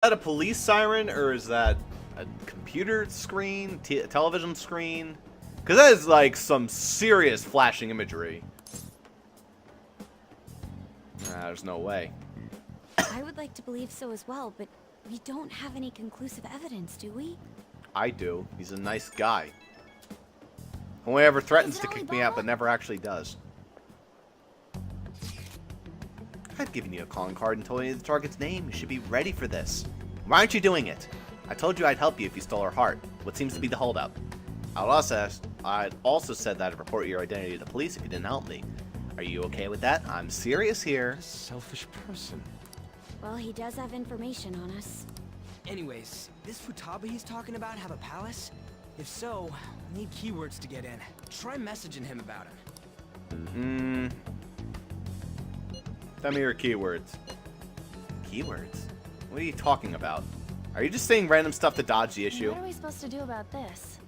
that a police siren or is that a computer screen, television screen? Because that is like some serious flashing imagery. Nah, there's no way. I would like to believe so as well, but we don't have any conclusive evidence, do we? I do. He's a nice guy. Only ever threatens to kick me out, but never actually does. I've given you a calling card and told you the target's name. You should be ready for this. Why aren't you doing it? I told you I'd help you if you stole her heart. What seems to be the holdup? I'd also said that I'd report your identity to the police if you didn't help me. Are you okay with that? I'm serious here. A selfish person. Well, he does have information on us. Anyways, this Futaba he's talking about have a palace? If so, we need keywords to get in. Try messaging him about him. Tell me your keywords. Keywords? What are you talking about? Are you just saying random stuff to dodge the issue? What are we supposed to do about this?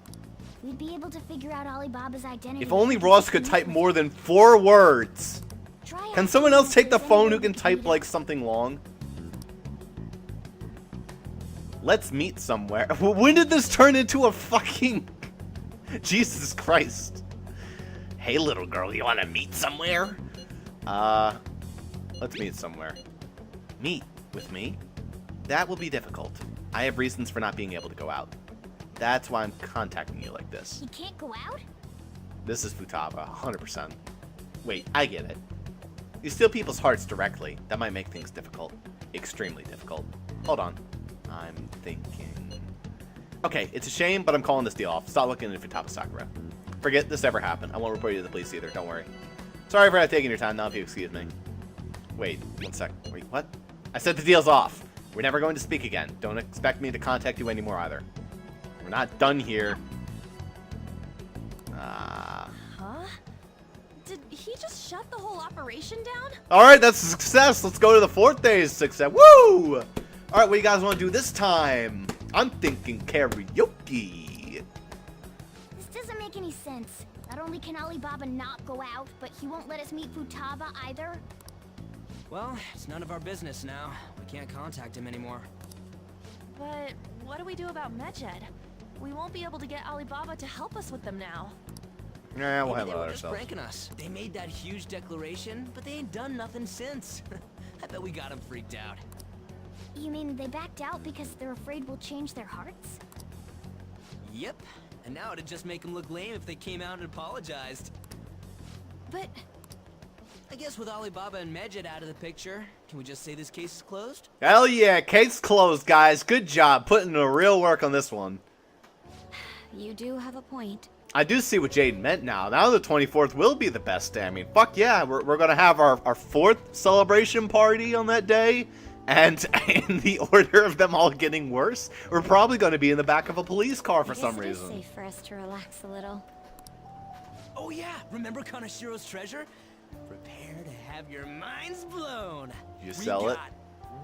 We'd be able to figure out Alibaba's identity. If only Ross could type more than 4 words. Can someone else take the phone who can type like something long? Let's meet somewhere. When did this turn into a fucking... Jesus Christ. Hey little girl, you wanna meet somewhere? Let's meet somewhere. Meet with me? That will be difficult. I have reasons for not being able to go out. That's why I'm contacting you like this. You can't go out? This is Futaba, 100%. Wait, I get it. You steal people's hearts directly. That might make things difficult. Extremely difficult. Hold on. I'm thinking... Okay, it's a shame, but I'm calling this deal off. Stop looking into Futaba Sakura. Forget this ever happened. I won't report you to the police either, don't worry. Sorry for not taking your time now, if you excuse me. Wait, 1 sec. Wait, what? I said the deal's off. We're never going to speak again. Don't expect me to contact you anymore either. We're not done here. Huh? Did he just shut the whole operation down? Alright, that's a success. Let's go to the 4th day's success. Woo! Alright, what do you guys want to do this time? I'm thinking karaoke. This doesn't make any sense. Not only can Alibaba not go out, but he won't let us meet Futaba either. Well, it's none of our business now. We can't contact him anymore. But what do we do about Medjed? We won't be able to get Alibaba to help us with them now. Yeah, we'll Maybe handle they it were just ourselves. pranking us. They made that huge declaration, but they ain't done nothing since. I bet we got them freaked out. You mean they backed out because they're afraid we'll change their hearts? Yep. And now it'd just make them look lame if they came out and apologized. But I guess with Alibaba and Medjed out of the picture, can we just say this case is closed? Hell yeah, case closed, guys. Good job putting in the real work on this one. you do have a point. I do see what Jade meant now. Now the 24th will be the best day. I mean, fuck yeah. We're going to have our 4th celebration party on that day. And in the order of them all getting worse, we're probably going to be in the back of a police car for some reason. It's safe for us to relax a little. Oh yeah, remember Kanashiro's treasure? Prepare to have your minds blown. You sell it?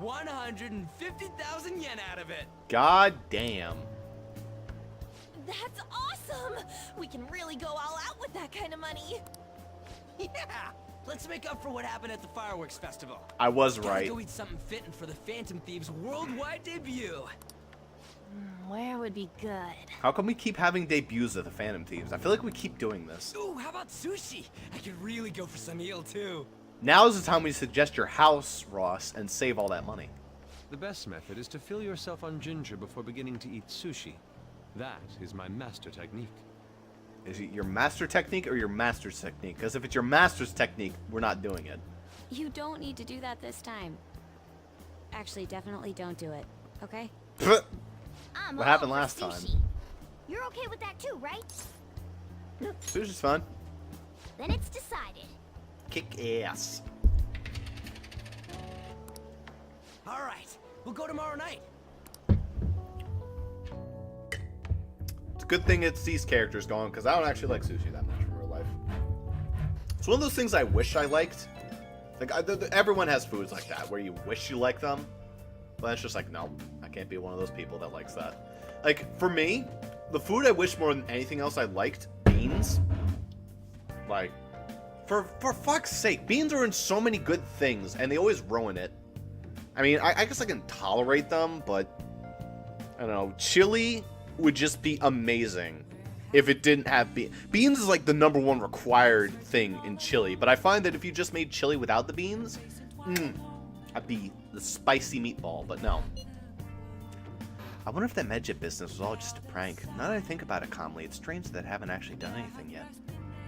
150,000 yen out of it. God damn. That's awesome! We can really go all out with that kind of money. Yeah, let's make up for what happened at the fireworks festival. I was Gotta right. go eat something fitting for the Phantom Thieves' worldwide debut. Where would be good? How come we keep having debuts of the Phantom Thieves? I feel like we keep doing this. Ooh, how about sushi? I could really go for some eel too. Now's the time we suggest your house, Ross, and save all that money. The best method is to fill yourself on ginger before beginning to eat sushi. That is my master technique. Is it your master technique or your master's technique? Because if it's your master's technique, we're not doing it. You don't need to do that this time. Actually, definitely don't do it, okay? I'm What all happened for last time? sushi. You're okay with that too, right? Yeah, sushi's fun. Then it's decided. Kick ass. All right, we'll go tomorrow night. It's a good thing it's these characters going, because I don't actually like sushi that much in real life. It's one of those things I wish I liked. Like, everyone has foods like that, where you wish you like them. But it's just like, no, I can't be one of those people that likes that. Like, for me, the food I wish more than anything else I liked, beans. Like, for fuck's sake, beans are in so many good things, and they always ruin it. I mean, I guess I can tolerate them, but I don't know. Chili would just be amazing if it didn't have beans. Beans is like the #1 required thing in chili, but I find that if you just made chili without the beans, I'd be the spicy meatball, but no. I wonder if that medjit business was all just a prank. Now that I think about it calmly, it's strange that they haven't actually done anything yet.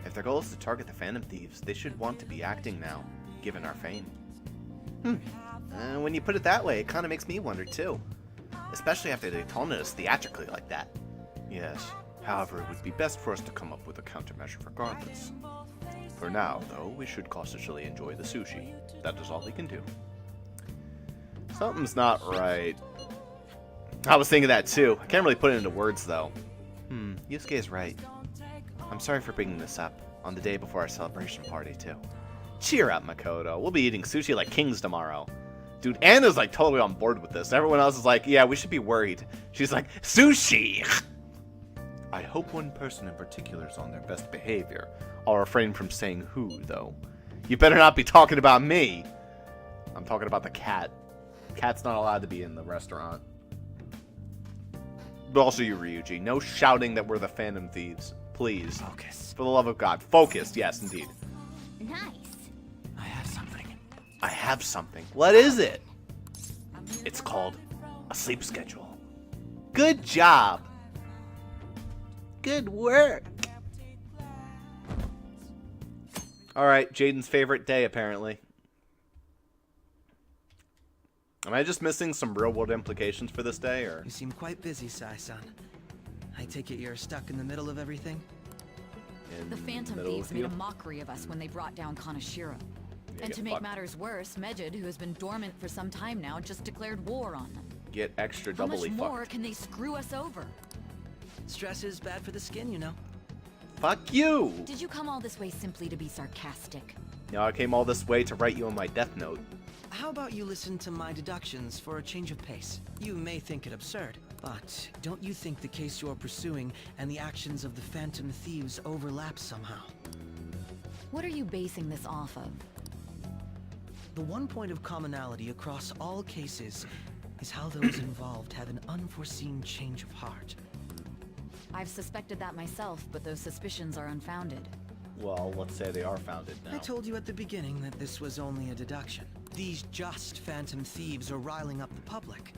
If their goal is to target the Phantom Thieves, they should want to be acting now, given our fame. When you put it that way, it kind of makes me wonder too. Especially after they taunted us theatrically like that. Yes. However, it would be best for us to come up with a countermeasure regardless. For now, though, we should cautiously enjoy the sushi. That is all we can do. Something's not right. I was thinking that too. I can't really put it into words, though. Yusuke is right. I'm sorry for bringing this up on the day before our celebration party, too. Cheer up, Makoto. We'll be eating sushi like kings tomorrow. Dude, Anna's like totally on board with this. Everyone else is like, yeah, we should be worried. She's like, sushi! I hope one person in particular is on their best behavior. I'll refrain from saying who, though. You better not be talking about me. I'm talking about the cat. Cat's not allowed to be in the restaurant. But also you, Ryuji. No shouting that we're the Phantom Thieves. Please. Focus. For the love of God. Focused, yes, indeed. Nice. I have something. I have something. What is it? It's called a sleep schedule. Good job. Good work. Alright, Jaden's favorite day, apparently. Am I just missing some real-world implications for this day, or? You seem quite busy, Sai-san. I take it you're stuck in the middle of everything? The Phantom Thieves made a mockery of us when they brought down Kaneshiro. And to make matters worse, Medjed, who has been dormant for some time now, just declared war on them. Get extra How doubly much fucked. more can they screw us over? Stress is bad for the skin, you know. Fuck you! Did you come all this way simply to be sarcastic? Now I came all this way to write you on my death note. How about you listen to my deductions for a change of pace? You may think it absurd, but don't you think the case you're pursuing and the actions of the Phantom Thieves overlap somehow? What are you basing this off of? The one point of commonality across all cases is how those involved have an unforeseen change of heart. I've suspected that myself, but those suspicions are unfounded. Well, let's say they are founded now. I told you at the beginning that this was only a deduction. These just Phantom Thieves are riling up the public.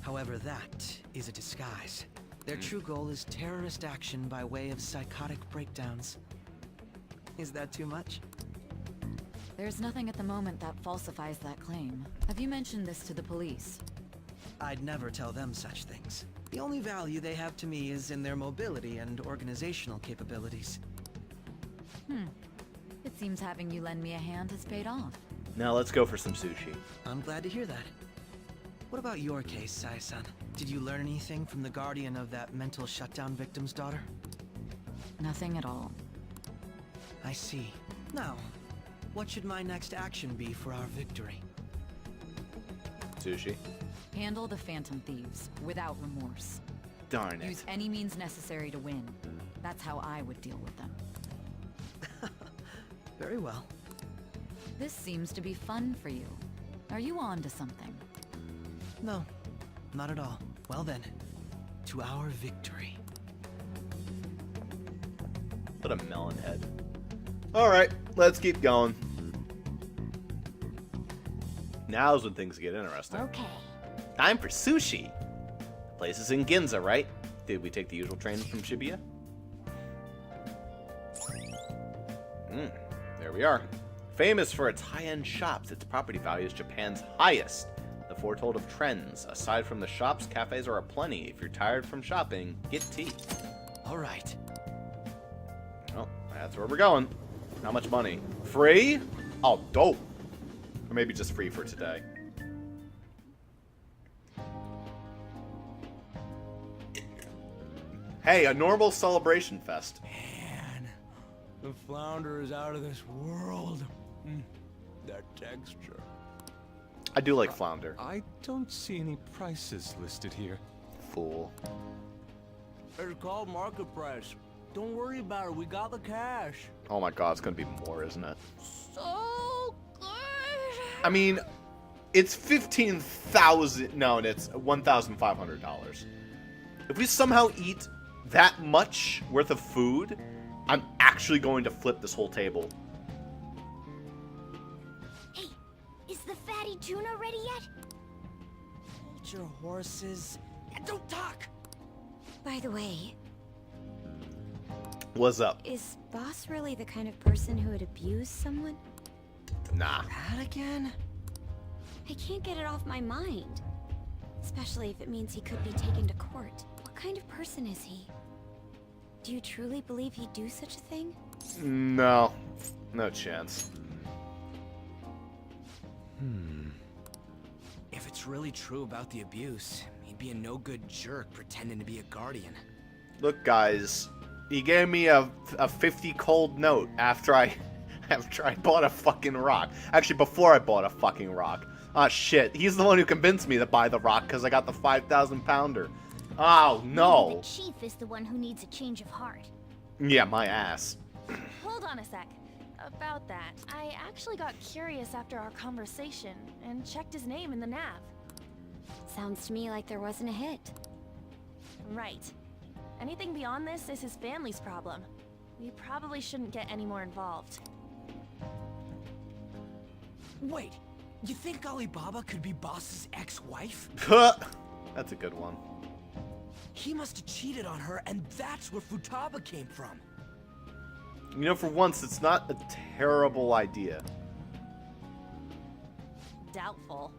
However, that is a disguise. Their true goal is terrorist action by way of psychotic breakdowns. Is that too much? There's nothing at the moment that falsifies that claim. Have you mentioned this to the police? I'd never tell them such things. The only value they have to me is in their mobility and organizational capabilities. It seems having you lend me a hand has paid off. Now let's go for some sushi. I'm glad to hear that. What about your case, Sai-san? Did you learn anything from the guardian of that mental shutdown victim's daughter? Nothing at all. I see. Now, what should my next action be for our victory? Sushi. Handle the Phantom Thieves without remorse. Darn it. Use any means necessary to win. That's how I would deal with them. Very well. This seems to be fun for you. Are you on to something? No, not at all. Well then, to our victory. What a melon head. Alright, let's keep going. Now's when things get interesting. Okay. Time for sushi. Place is in Ginza, right? Did we take the usual train from Shibuya? There we are. Famous for its high-end shops, its property value is Japan's highest. The foretold of trends. Aside from the shops, cafes are aplenty. If you're tired from shopping, get tea. All right. Well, that's where we're going. How much money? Free? Oh, dope. Or maybe just free for today. Hey, a normal celebration fest. Man, the flounder is out of this world. That texture. I do like flounder. I don't see any prices listed here. Fool. It's called market price. Don't worry about it. We got the cash. Oh my god, it's gonna be more, isn't it? So good. I mean, it's $15,000. No, it's $1,500. If we somehow eat that much worth of food, I'm actually going to flip this whole table. Hey, is the fatty tuna ready yet? Hold your horses. And don't talk! By the way, What's up? is Boss really the kind of person who would abuse someone? Nah. That again? I can't get it off my mind. Especially if it means he could be taken to court. What kind of person is he? Do you truly believe he'd do such a thing? No. No chance. If it's really true about the abuse, he'd be a no-good jerk pretending to be a guardian. Look, guys. He gave me a 50 cold note after I bought a fucking rock. Actually, before I bought a fucking rock. Ah, shit. He's the one who convinced me to buy the rock because I got the 5,000 pounder. Oh, no. The chief is the one who needs a change of heart. Yeah, my ass. Hold on a sec. About that, I actually got curious after our conversation and checked his name in the nav. Sounds to me like there wasn't a hit. Right. Anything beyond this is his family's problem. We probably shouldn't get any more involved. Wait, you think Alibaba could be Boss's ex-wife? That's a good one. He must have cheated on her, and that's where Futaba came from. You know, for once, it's not a terrible idea. Doubtful.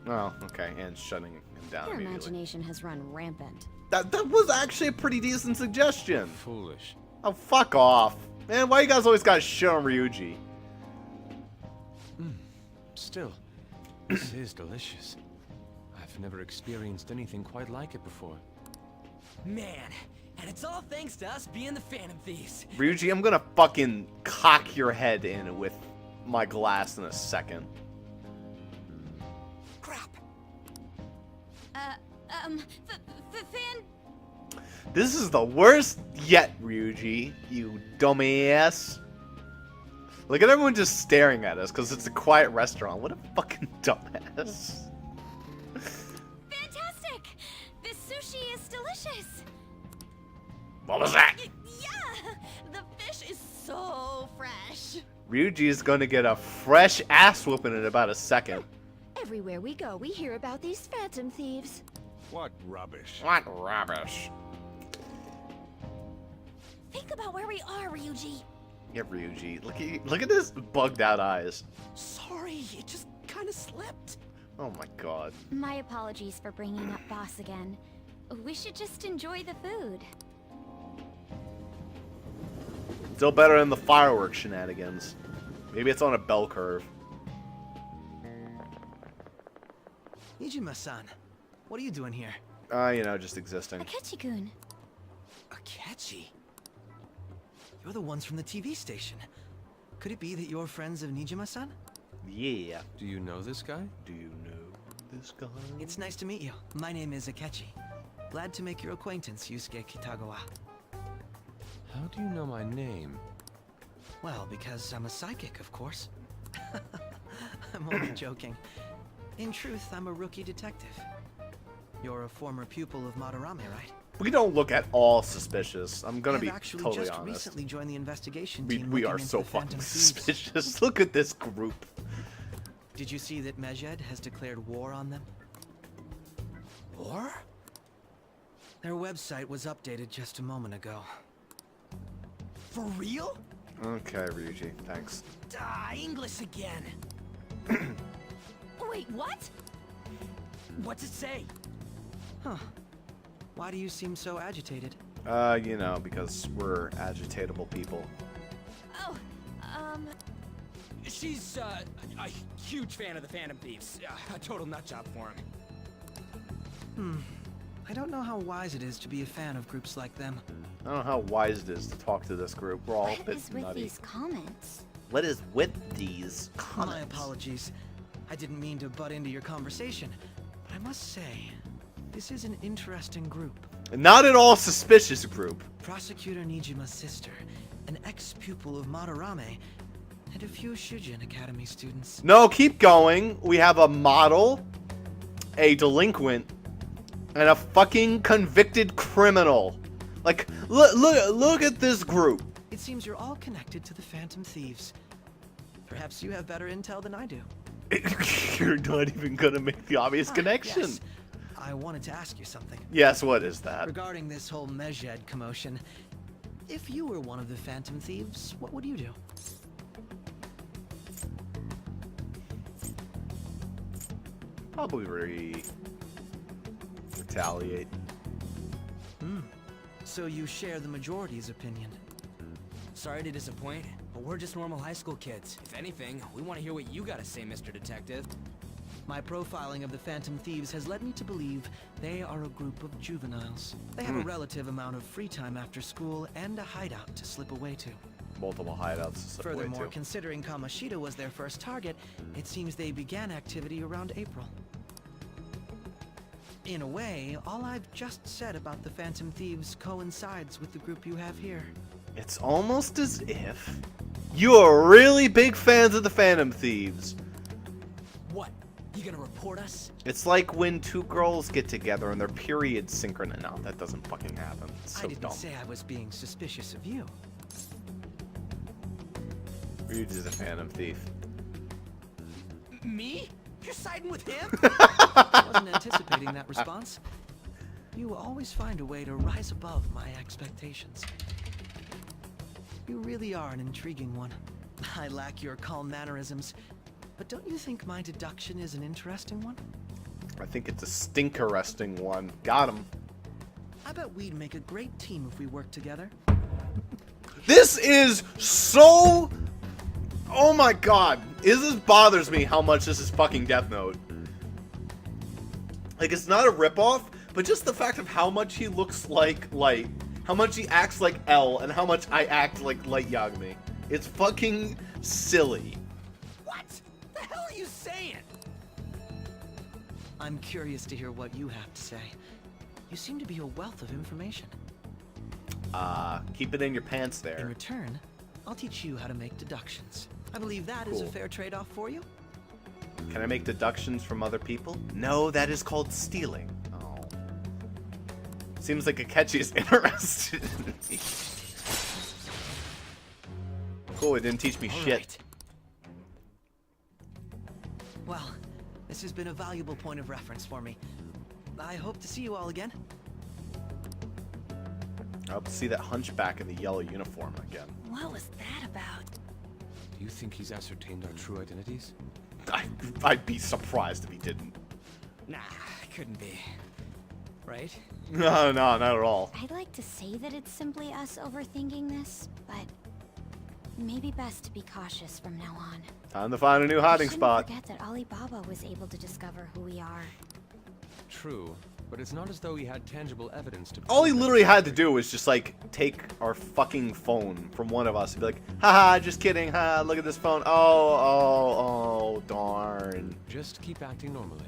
Oh, okay, and shutting him down Your immediately. imagination has run rampant. That was actually a pretty decent suggestion. Foolish. Oh, fuck off. Man, why you guys always got shit on Ryuji? Still, this is delicious. I've never experienced anything quite like it before. Man, and it's all thanks to us being the Phantom Thieves. Ryuji, I'm gonna fucking cock your head in with my glass in a second. Crap. Fan... This is the worst yet, Ryuji, you dumbass. Look at everyone just staring at us because it's a quiet restaurant. What a fucking dumbass. Fantastic! This sushi is delicious! What was that? Yeah! The fish is so fresh. Ryuji is gonna get a fresh ass whooping in about a second. Everywhere we go, we hear about these phantom thieves. What rubbish. What rubbish. Think about where we are, Ryuji. Yeah, Ryuji. Look at his bugged out eyes. Sorry, it just kind of slipped. Oh my god. My apologies for bringing up Boss again. We should just enjoy the food. Still better than the fireworks shenanigans. Maybe it's on a bell curve. Nijima-san, what are you doing here? You know, just existing. Akechi-kun. Akechi? You're the ones from the TV station. Could it be that you're friends of Nijima-san? Yeah. Do you know this guy? Do you know this guy? It's nice to meet you. My name is Akechi. Glad to make your acquaintance, Yusuke Kitagawa. How do you know my name? Well, because I'm a psychic, of course. I'm only joking. In truth, I'm a rookie detective. You're a former pupil of Madarame, right? We don't look at all suspicious. I'm gonna I've be actually totally just honest. recently joined the investigation We team. are looking into so the fucking Phantom Thieves. suspicious. Look at this group. Did you see that Medjed has declared war on them? War? Their website was updated just a moment ago. For real? Okay, Ryuji. Thanks. English again. Wait, what? What's it say? Huh. Why do you seem so agitated? You know, because we're agitatable people. Oh, She's a huge fan of the Phantom Thieves. A total nutjob for him. I don't know how wise it is to be a fan of groups like them. I don't know how wise it is to talk to this group. We're all a What bit is with nutty. these comments? What is with these comments? My apologies. I didn't mean to butt into your conversation, but I must say, this is an interesting group. Not at all suspicious group. Prosecutor Nijima's sister, an ex-pupil of Madarame, and a few Shujin Academy students. No, keep going. We have a model, a delinquent, and a fucking convicted criminal. Like, look at this group. It seems you're all connected to the Phantom Thieves. Perhaps you have better intel than I do. You're not even gonna make the obvious connection. Yes. I wanted to ask you something. Yes, what is that? Regarding this whole Mejed commotion, if you were one of the Phantom Thieves, what would you do? Probably retaliate. So you share the majority's opinion. Sorry to disappoint, but we're just normal high school kids. If anything, we want to hear what you gotta say, Mr. Detective. My profiling of the Phantom Thieves has led me to believe they are a group of juveniles. They have a relative amount of free time after school and a hideout to slip away to. Multiple hideouts to slip away Furthermore, to. considering Kamoshida was their first target, it seems they began activity around April. In a way, all I've just said about the Phantom Thieves coincides with the group you have here. It's almost as if you are really big fans of the Phantom Thieves. What? You gonna report us? It's like when two girls get together and their periods synchronous. No, that doesn't fucking happen. It's so I didn't dumb. say I was being suspicious of you. You're just a Phantom Thief. Me? You're siding with him? I wasn't anticipating that response. You always find a way to rise above my expectations. You really are an intriguing one. I lack your calm mannerisms, but don't you think my deduction is an interesting one? I think it's a stink-arresting one. Got him. I bet we'd make a great team if we worked together. This is so... Oh my god. This bothers me how much this is fucking Death Note. Like, it's not a ripoff, but just the fact of how much he looks like Light. How much he acts like L, and how much I act like Light Yagami. It's fucking silly. What? The hell are you saying? I'm curious to hear what you have to say. You seem to be a wealth of information. Keep it in your pants In there. return, I'll teach you how to make deductions. I believe that is a Cool. fair trade-off for you. Can I make deductions from other people? No, that is called stealing. Oh. Seems like Akechi is interested in me. Cool, it didn't teach me shit. Right. Well, this has been a valuable point of reference for me. I hope to see you all again. I hope to see that hunchback in the yellow uniform again. What was that about? Do you think he's ascertained our true identities? I'd be surprised if he didn't. Nah, couldn't be. Right? No, not at all. I'd like to say that it's simply us overthinking this, but maybe best to be cautious from now on. Time to find a new hiding We spot. shouldn't forget that Alibaba was able to discover who we are. True, but it's not as though he had tangible evidence to All he prove that literally it's had to do was just, like, take our fucking phone from one of us and be like, haha, just kidding, haha, look at this phone. Oh, darn. Just keep acting normally.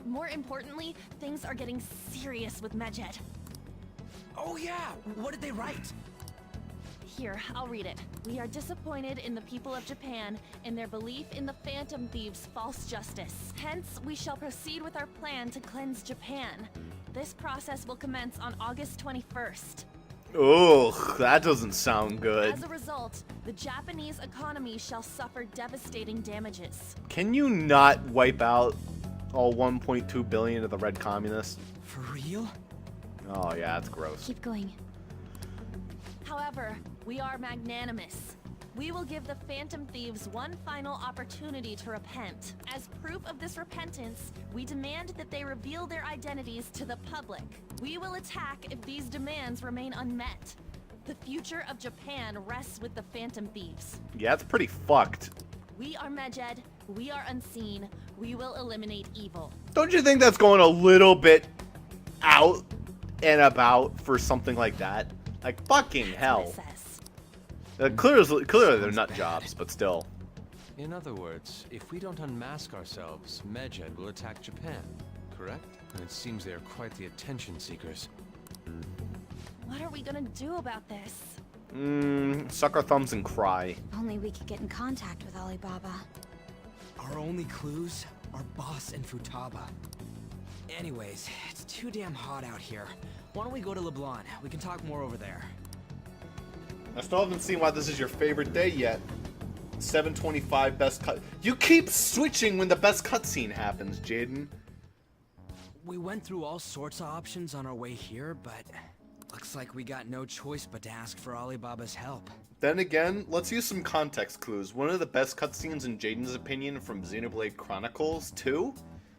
More importantly, things are getting serious with Mejed. Oh yeah, what did they write? Here, I'll read it. We are disappointed in the people of Japan in their belief in the Phantom Thieves' false justice. Hence, we shall proceed with our plan to cleanse Japan. This process will commence on August 21st. Ugh, that doesn't sound good. As a result, the Japanese economy shall suffer devastating damages. Can you not wipe out all 1.2 billion of the red communists? For real? Oh yeah, that's gross. Keep going. However, we are magnanimous. We will give the Phantom Thieves one final opportunity to repent. As proof of this repentance, we demand that they reveal their identities to the public. We will attack if these demands remain unmet. The future of Japan rests with the Phantom Thieves. Yeah, it's pretty fucked. We are Mejed, we are unseen, we will eliminate evil. Don't you think that's going a little bit out and about for something like that? Like, fucking hell. That's what it says. Clearly they're nut jobs, but still. In other words, if we don't unmask ourselves, Mejed will attack Japan, correct? And it seems they are quite the attention seekers. What are we gonna do about this? Suck our thumbs and cry. If only we could get in contact with Alibaba. Our only clues are Boss and Futaba. Anyways, it's too damn hot out here. Why don't we go to LeBlanc? We can talk more over there. I still haven't seen why this is your favorite day yet. 725 best cut. You keep switching when the best cutscene happens, Jaden. We went through all sorts of options on our way here, but looks like we got no choice but to ask for Alibaba's help. Then again, let's use some context clues. One of the best cutscenes in Jaden's opinion from Xenoblade Chronicles 2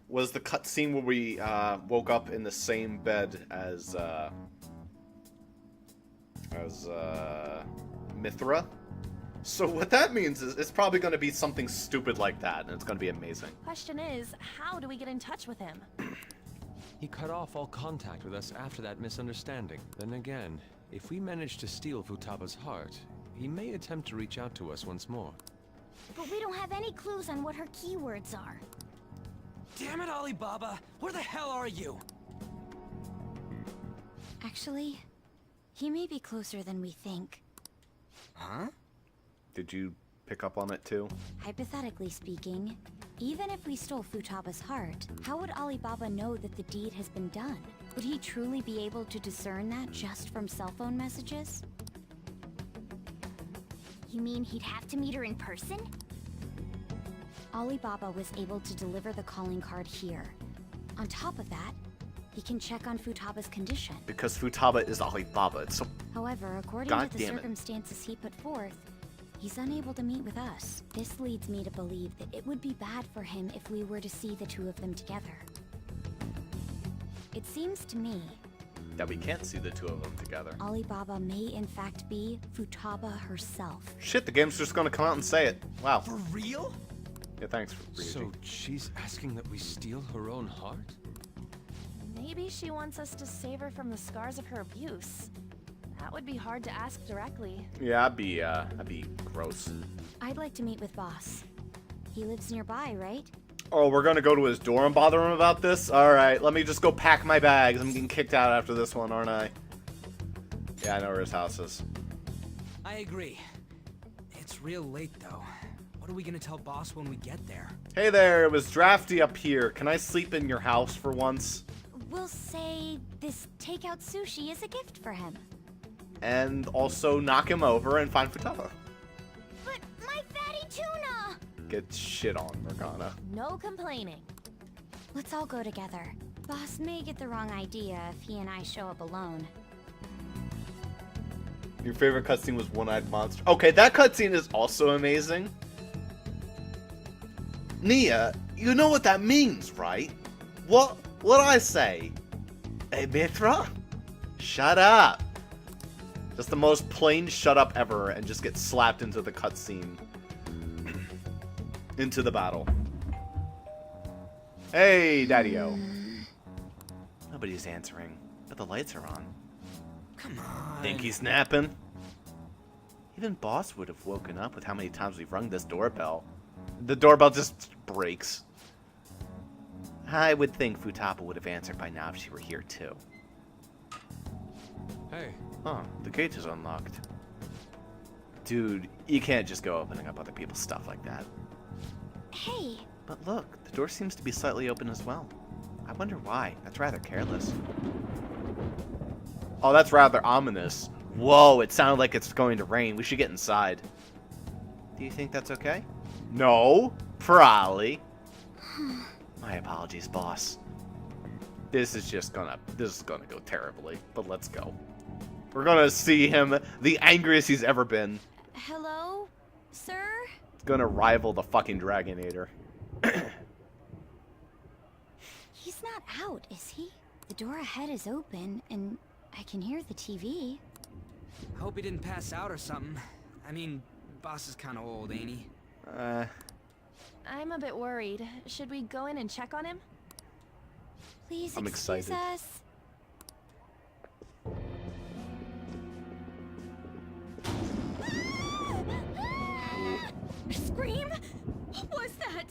was the cutscene where we woke up in the same bed as Mithra. So what that means is it's probably going to be something stupid like that, and it's going to be amazing. Question is, how do we get in touch with him? He cut off all contact with us after that misunderstanding. Then again, if we manage to steal Futaba's heart, he may attempt to reach out to us once more. But we don't have any clues on what her keywords are. Damn it, Alibaba! Where the hell are you? Actually, he may be closer than we think. Huh? Did you pick up on it too? Hypothetically speaking, even if we stole Futaba's heart, how would Alibaba know that the deed has been done? Would he truly be able to discern that just from cell phone messages? You mean he'd have to meet her in person? Alibaba was able to deliver the calling card here. On top of that, he can check on Futaba's condition. Because Futaba is Alibaba. It's so... However, according God to the damn it. circumstances he put forth, he's unable to meet with us. This leads me to believe that it would be bad for him if we were to see the two of them together. It seems to me that we can't see the two of them together. Alibaba may in fact be Futaba herself. Shit, the game's just gonna come out and say it. Wow. For real? Yeah, thanks, Ryuji. So she's asking that we steal her own heart? Maybe she wants us to save her from the scars of her abuse. That would be hard to ask directly. Yeah, that'd be gross. I'd like to meet with Boss. He lives nearby, right? Oh, we're gonna go to his door and bother him about this? Alright, let me just go pack my bags. I'm getting kicked out after this one, aren't I? Yeah, I know where his house is. I agree. It's real late, though. What are we gonna tell Boss when we get there? Hey there, it was drafty up here. Can I sleep in your house for once? We'll say this takeout sushi is a gift for him. And also knock him over and find Futaba. But my fatty tuna! Get shit on, Morgana. No complaining. Let's all go together. Boss may get the wrong idea if he and I show up alone. Your favorite cutscene was One-Eyed Monster. Okay, that cutscene is also amazing. Nia, you know what that means, right? What'd I say? Hey, Mithra? Shut up. Just the most plain shut up ever, and just get slapped into the cutscene. Into the battle. Hey, Daddy-O. Nobody's answering, but the lights are on. Come on. Think he's napping? Even Boss would have woken up with how many times we've rung this doorbell. The doorbell just breaks. I would think Futaba would have answered by now if she were here too. Hey. Huh, the gate is unlocked. Dude, you can't just go opening up other people's stuff like that. Hey! But look, the door seems to be slightly open as well. I wonder why. That's rather careless. Oh, that's rather ominous. Whoa, it sounded like it's going to rain. We should get inside. Do you think that's okay? No, probably. My apologies, boss. This is gonna go terribly, but let's go. We're gonna see him the angriest he's ever been. Hello, sir? It's gonna rival the fucking Dragonator. He's not out, is he? The door ahead is open, and I can hear the TV. Hope he didn't pass out or something. I mean, Boss is kind of old, ain't he? I'm a bit worried. Should we go in and check on him? Please I'm excuse excited. us. Scream? What was that?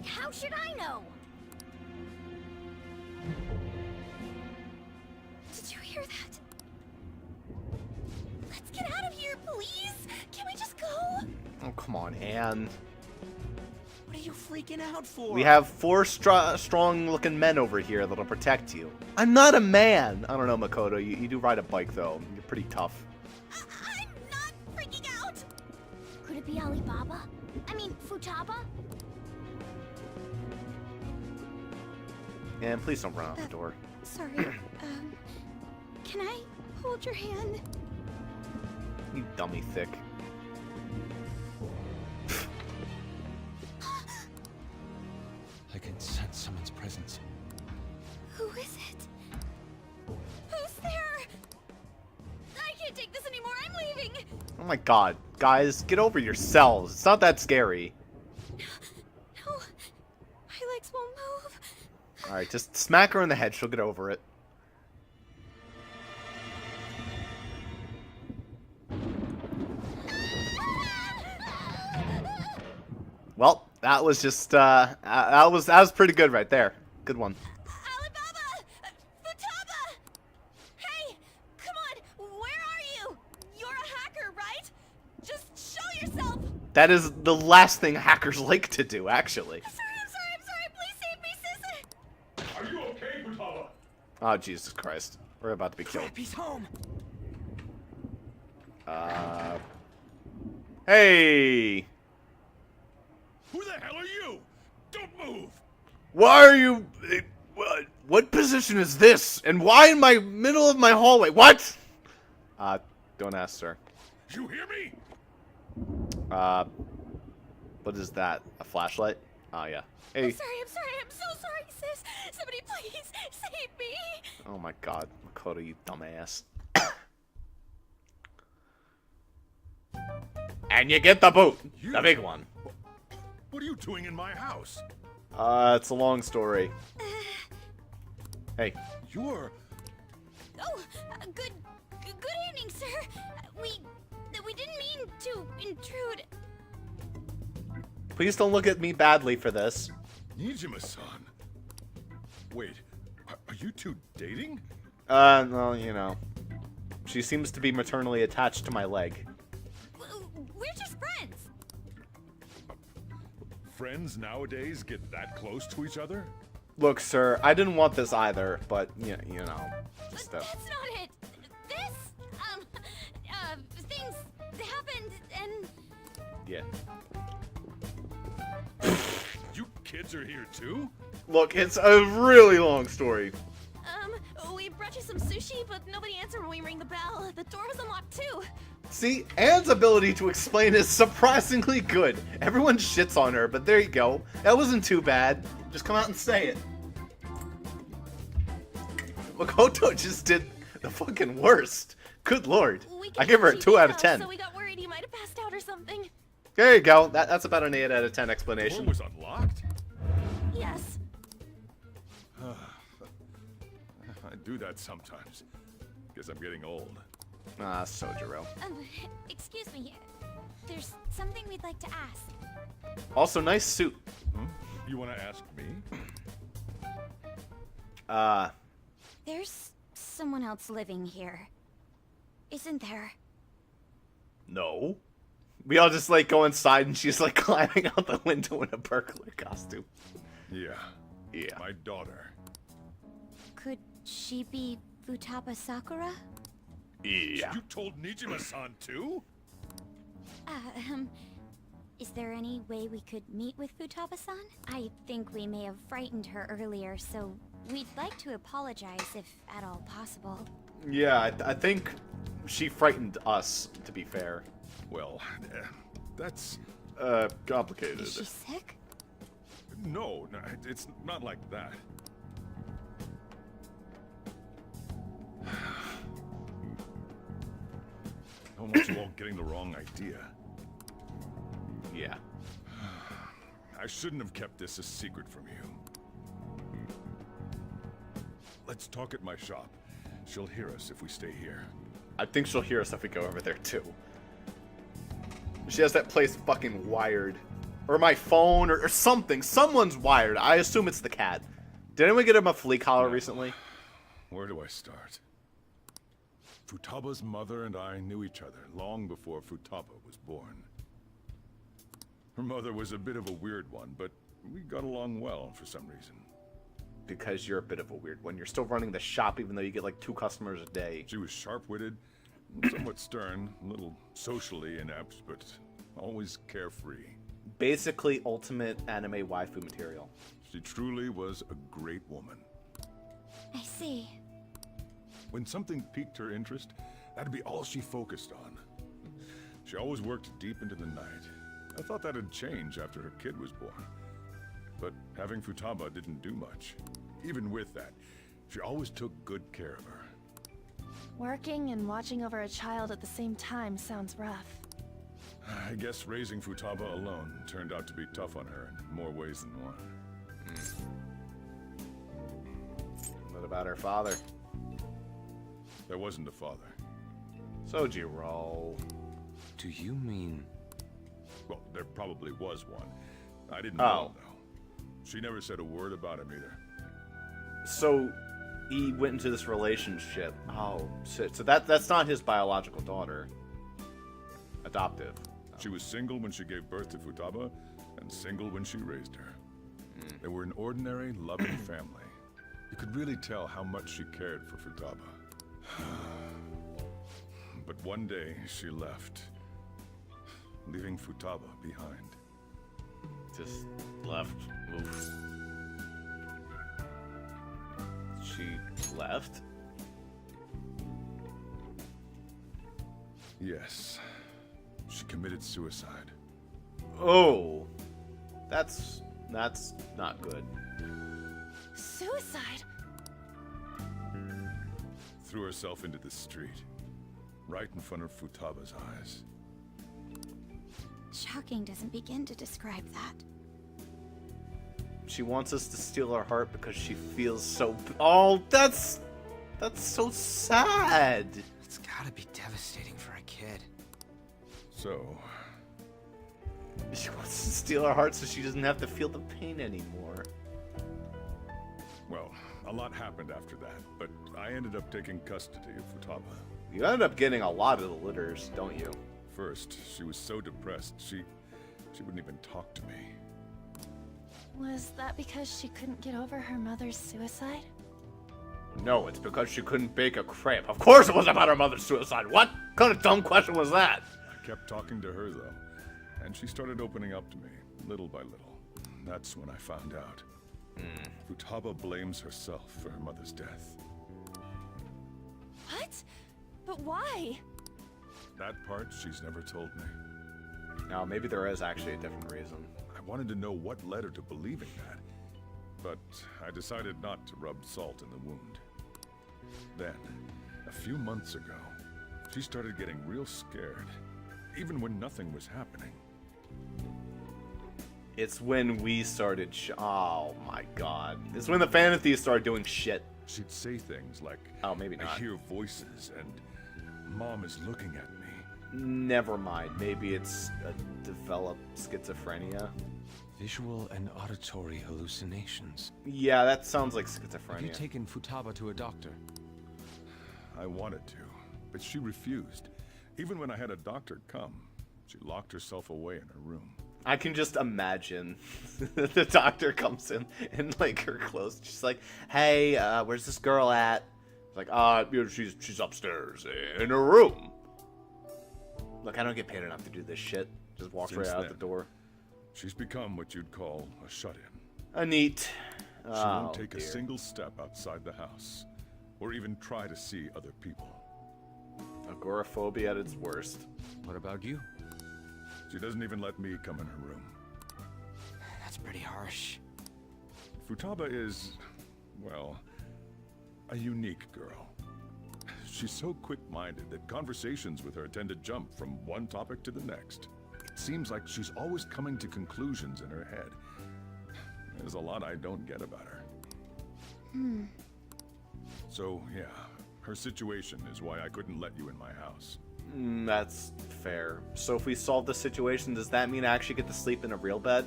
How should I know? Did you hear that? Let's get Come on, Anne. What are you freaking out for? We have 4 strong-looking men over here that'll protect you. I'm not a man. I don't know, Makoto. You do ride a bike, though. You're pretty tough. I'm not freaking out! Could it be Alibaba? I mean, Futaba? And please don't run out the door. Sorry, can I hold your hand? You dummy thick. I can sense someone's presence. Who is it? Who's there? I can't take this anymore. I'm leaving. Oh my god. Guys, get over yourselves. It's not that scary. No, my legs won't move. Alright, just smack her in the head. She'll get over it. Well, that was just, that was pretty good right there. Good one. Alibaba! Futaba! Hey! Come on! Where are you? You're a hacker, right? Just show yourself! That is the last thing hackers like to do, actually. I'm sorry! Please save me, Sissy! Are you okay, Futaba? Oh, Jesus Christ. We're about to be killed. Crap, he's home. Hey! Who the hell are you? Don't move! Why are you... What position is this? And why in my middle of my hallway? What? Don't ask, sir. You hear me? What is that? A flashlight? Oh, yeah. Hey. I'm sorry, I'm so sorry, sis! Somebody please save me! Oh my god. Makoto, you dumbass. And you get the boot! The big one. What are you doing in my house? It's a long story. Hey. You're... Oh, good evening, sir. We didn't mean to intrude. Please don't look at me badly for this. Nijima-san. Wait, are you two dating? No, you know. She seems to be maternally attached to my leg. We're just friends. Friends nowadays get that close to each other? Look, sir, I didn't want this either, but, you know. Just, That's not it. This, things happened and... Yeah. You kids are here too? Look, it's a really long story. We brought you some sushi, but nobody answered when we rang the bell. The door was unlocked too. See, Anne's ability to explain is surprisingly good. Everyone shits on her, but there you go. That wasn't too bad. Just come out and say it. Makoto just did the fucking worst. Good lord. I give her a 2 out of 10. So we got worried he might have passed out or something. There you go. That's about an 8 out of 10 The explanation. door was unlocked? Yes. I do that sometimes. Guess I'm getting old. Ah, Sojiro. Excuse me. There's something we'd like to ask. Also, nice suit. You want to ask me? There's someone else living here. Isn't there? No. We all just, like, go inside and she's, like, climbing out the window in a burglar costume. Yeah. Yeah. My daughter. Could she be Futaba Sakura? Yeah. You told Nijima-san too? Is there any way we could meet with Futaba-san? I think we may have frightened her earlier, so we'd like to apologize if at all possible. Yeah, I think she frightened us, to be fair. Well, that's... complicated. Is she sick? No, it's not like that. I don't want you all getting the wrong idea. Yeah. I shouldn't have kept this a secret from you. Let's talk at my shop. She'll hear us if we stay here. I think she'll hear us if we go over there, too. She has that place fucking wired. Or my phone, or something. Someone's wired. I assume it's the cat. Did anyone get him a flea collar recently? Where do I start? Futaba's mother and I knew each other long before Futaba was born. Her mother was a bit of a weird one, but we got along well for some reason. Because you're a bit of a weird one. You're still running the shop even though you get like 2 customers a day. She was sharp-witted, somewhat stern, a little socially inept, but always carefree. Basically ultimate anime waifu material. She truly was a great woman. I see. When something piqued her interest, that'd be all she focused on. She always worked deep into the night. I thought that'd change after her kid was born. But having Futaba didn't do much. Even with that, she always took good care of her. Working and watching over a child at the same time sounds rough. I guess raising Futaba alone turned out to be tough on her in more ways than one. What about her father? There wasn't a father. Sojiro. Do you mean... Well, there probably was one. I didn't know, though. She never said a word about him either. So, he went into this relationship. Oh, so that's not his biological daughter. Adoptive. She was single when she gave birth to Futaba, and single when she raised her. They were an ordinary, loving family. You could really tell how much she cared for Futaba. But one day, she left, leaving Futaba behind. Just left. Oof. She left? Yes. She committed suicide. Oh. That's not good. Suicide? Threw herself into the street, right in front of Futaba's eyes. Shocking doesn't begin to describe that. She wants us to steal her heart because she feels so... Oh, that's so sad. It's gotta be devastating for a kid. So, She wants to steal her heart so she doesn't have to feel the pain anymore. well, a lot happened after that, but I ended up taking custody of Futaba. You ended up getting a lot of the litters, don't you? First, she was so depressed, she wouldn't even talk to me. Was that because she couldn't get over her mother's suicide? No, it's because she couldn't bake a crepe. Of course it was about her mother's suicide. What kind of dumb question was that? I kept talking to her, though, and she started opening up to me, little by little. That's when I found out. Futaba blames herself for her mother's death. What? But why? That part she's never told me. Now, maybe there is actually a different reason. I wanted to know what led her to believing that, but I decided not to rub salt in the wound. Then, a few months ago, she started getting real scared, even when nothing was happening. It's when we started oh my god. It's when the Phantom Thieves started doing shit. She'd say things like, Oh, maybe I not. hear voices, and Mom is looking at me. Never mind. Maybe it's a developed schizophrenia. Visual and auditory hallucinations. Yeah, that sounds like Have you schizophrenia. taken Futaba to a doctor? I wanted to, but she refused. Even when I had a doctor come, she locked herself away in her room. I can just imagine the doctor comes in like her clothes. She's like, "Hey, where's this girl at?" It's like, she's upstairs in her room. Look, I don't get paid enough to do this shit. Just walks right Since out then, the door. She's become what you'd call a shut-in. A Neet. She Oh, won't take dear. a single step outside the house, or even try to see other people. Agoraphobia at its worst. What about you? She doesn't even let me come in her room. That's pretty harsh. Futaba is, well, a unique girl. She's so quick-minded that conversations with her tend to jump from one topic to the next. It seems like she's always coming to conclusions in her head. There's a lot I don't get about her. So, yeah, her situation is why I couldn't let you in my house. That's fair. So if we solve the situation, does that mean I actually get to sleep in a real bed?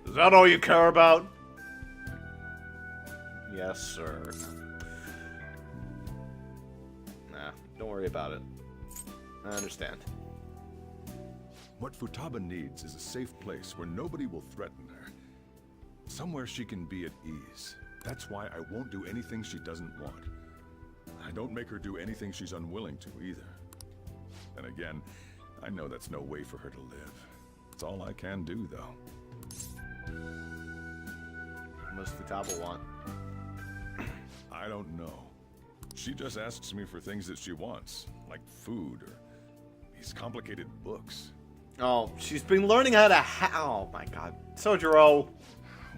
Is that all you care about? Yes, sir. Nah, don't worry about it. I understand. What Futaba needs is a safe place where nobody will threaten her. Somewhere she can be at ease. That's why I won't do anything she doesn't want. I don't make her do anything she's unwilling to either. And again, I know that's no way for her to live. It's all I can do, though. What does Futaba want? I don't know. She just asks me for things that she wants, like food or these complicated books. Oh, she's been learning how to oh my god. Sojiro,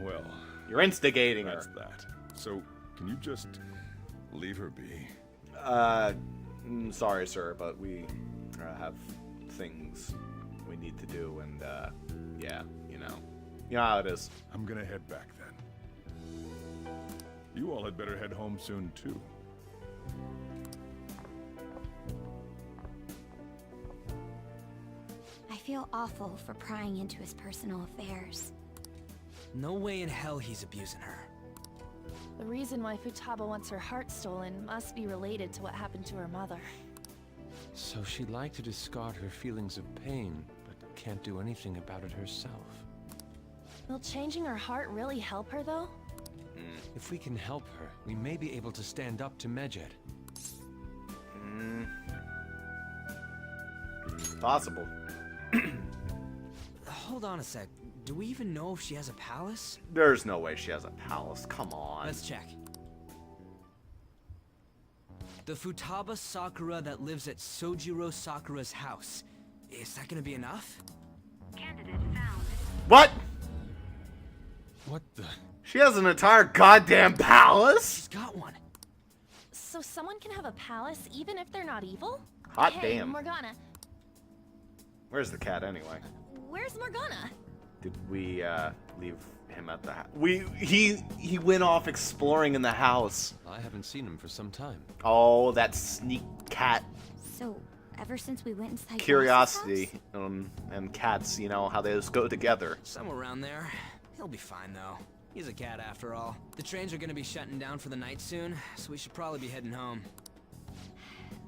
Well, you're instigating that's her. that. So, can you just leave her be? Sorry, sir, but we have things we need to do, and, yeah, you know how it is. I'm gonna head back then. You all had better head home soon, too. I feel awful for prying into his personal affairs. No way in hell he's abusing her. The reason why Futaba wants her heart stolen must be related to what happened to her mother. So she'd like to discard her feelings of pain, but can't do anything about it herself. Will changing her heart really help her, though? If we can help her, we may be able to stand up to Medjed. Possible. Hold on a sec. Do we even know if she has a palace? There's no way she has a palace. Come on. Let's check. The Futaba Sakura that lives at Sojiro Sakura's house. Is that gonna be enough? Candidate found. What? What the? She has an entire goddamn palace? She's got one. So someone can have a palace even if they're not evil? Hot Hey, damn. Morgana. Where's the cat anyway? Where's Morgana? Did we leave him at the house? He went off exploring in the house. I haven't seen him for some time. Oh, that sneak cat So, ever since we went inside curiosity. Boss's house? And cats, you know how they just go together. Somewhere around there. He'll be fine though. He's a cat after all. The trains are gonna be shutting down for the night soon, so we should probably be heading home.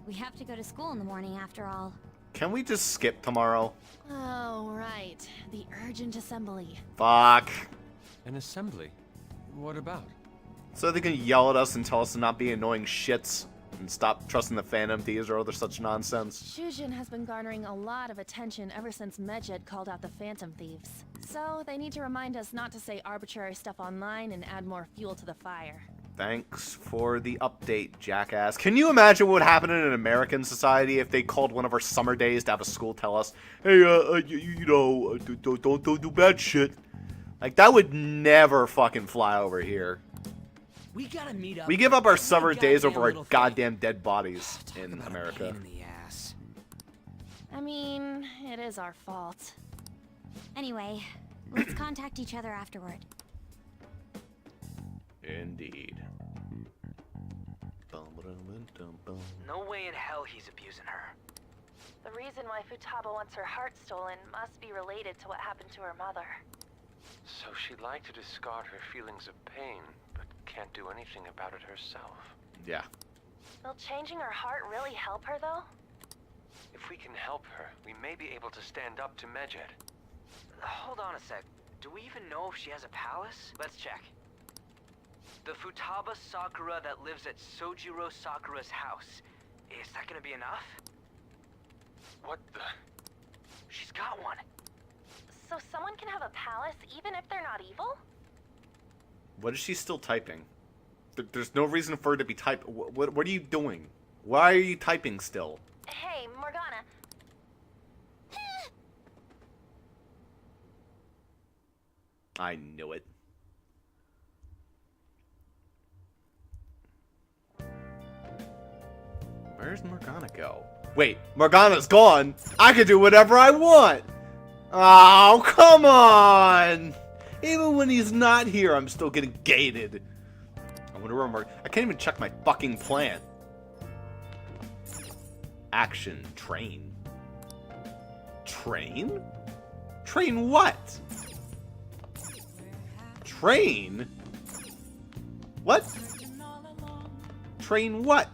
We have to go to school in the morning after all. Can we just skip tomorrow? Oh, right. The urgent assembly. Fuck. An assembly? What about? So they can yell at us and tell us to not be annoying shits and stop trusting the Phantom Thieves or other such nonsense. Shujin has been garnering a lot of attention ever since Medjed called out the Phantom Thieves. So they need to remind us not to say arbitrary stuff online and add more fuel to the fire. Thanks for the update, jackass. Can you imagine what would happen in an American society if they called one of our summer days to have a school tell us, hey, don't do bad shit? Like, that would never fucking fly over here. We gotta meet up. We give up our Every summer days over our little thing. goddamn dead bodies Talk in about a America. pain in the ass. I mean, it is our fault. Anyway, let's contact each other afterward. Indeed. No way in hell he's abusing her. The reason why Futaba wants her heart stolen must be related to what happened to her mother. So she'd like to discard her feelings of pain, but can't do anything about it herself. Yeah. Will changing her heart really help her, though? If we can help her, we may be able to stand up to Medjed. Hold on a sec. Do we even know if she has a palace? Let's check. The Futaba Sakura that lives at Sojiro Sakura's house. Is that gonna be enough? What the? She's got one. So someone can have a palace even if they're not evil? What is she still typing? There's no reason for her to be typing. What are you doing? Why are you typing still? Hey, Morgana. I knew it. Where's Morgana go? Wait, Morgana's gone? I can do whatever I want! Oh, come on! Even when he's not here, I'm still getting gated. I wonder where I can't even check my fucking plan. Action. Train. Train? Train what? Train? What? Train what?